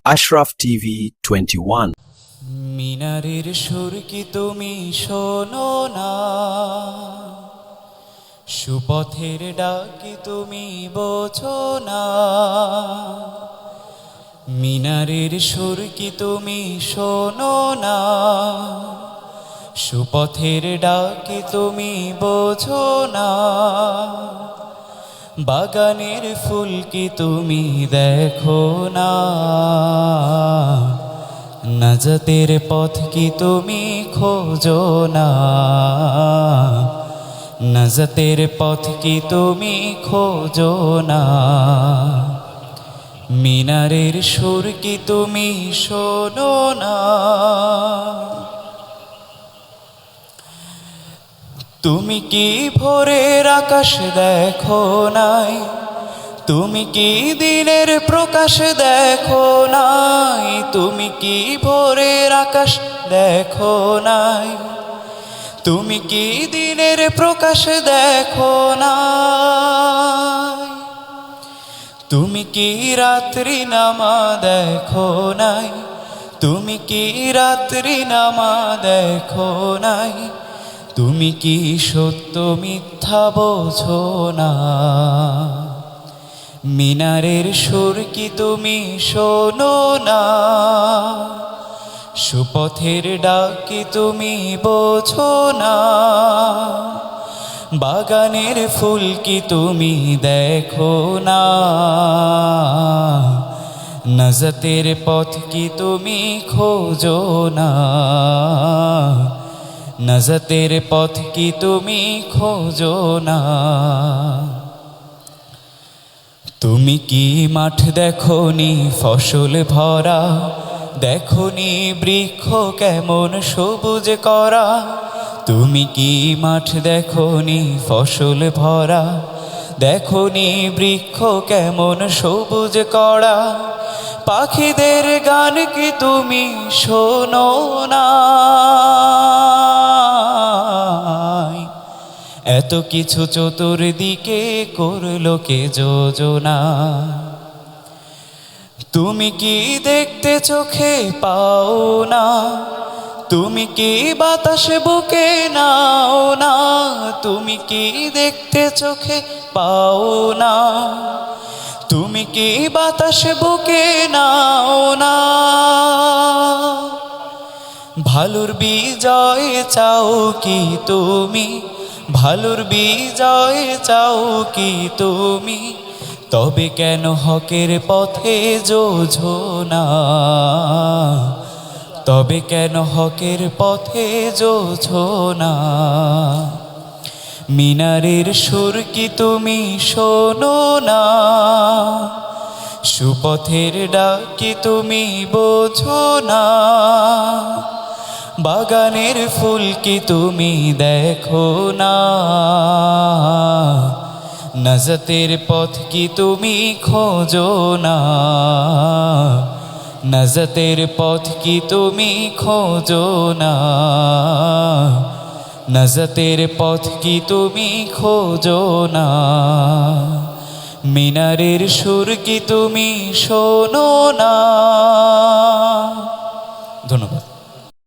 Ashraf TV 21। মিনারের সুর কি তুমি শোনো না, সুপথের ডাক কি তুমি বোঝো না। মিনারের সুর কি তুমি শোনো না, সুপথের ডাক কি তুমি বোঝো না। বাগানের ফুল কি তুমি দেখো না, নাজাতের পথ কি তুমি খোঁজো না, নাজাতের পথ কি তুমি খোঁজো না। মিনারের সুর কি তুমি শোনো না। তুমি কি ভোরের আকাশ দেখো নাই, তুমি কি দিনের প্রকাশ দেখো নাই, তুমি কি ভোরের আকাশ দেখো নাই, তুমি কি দিনের প্রকাশ দেখো নাই, তুমি কি রাত্রি নামা দেখো নাই, তুমি কি রাত্রি নামা দেখো নাই, তুমি কি সত্য মিথ্যা বোঝো না। মিনারের সুর কি তুমি শোনো না, সুপথের ডাক কি তুমি বোঝো না। বাগানের ফুল কি তুমি দেখো না, নাজাতের পথ কি তুমি খোঁজো না, নাজাতের পথ কি তুমি খোঁজো না। তুমি কি মাঠ দেখোনি ফসল ভরা, দেখোনি বৃক্ষ কেমন সবুজ করা। তুমি কি মাঠ দেখোনি ফসল ভরা, দেখোনি বৃক্ষ কেমন সবুজ করা। পাখিদের গান কি তুমি শোনো না, এত কিছু চতুর্দিকে করলো কে যোজনা। তুমি কি দেখতে চোখে পাও না, তুমি কি বাতাসে বুকে নাও না, তুমি কি দেখতে চোখে পাও না, তুমি কি বাতাসে বুকে নাও না। ভালোর বিজয় চাও কি তুমি, ভালোর বিজয় চাও কি তুমি, তবে কেন হকের পথে যোঝো না, তবে কেন হকের পথে যোঝো না। মিনারের সুর কি তুমি শোনো না, সুপথের ডাক কি তুমি বোঝো না। বাগানের ফুল কি তুমি দেখো না, নাজাতের পথ কি তুমি খোঁজো না, নাজাতের পথ কি তুমি খোঁজো না, নাজাতের পথ কি তুমি খোঁজো না। মিনারের সুর কি তুমি শোনো না। ধন্যবাদ।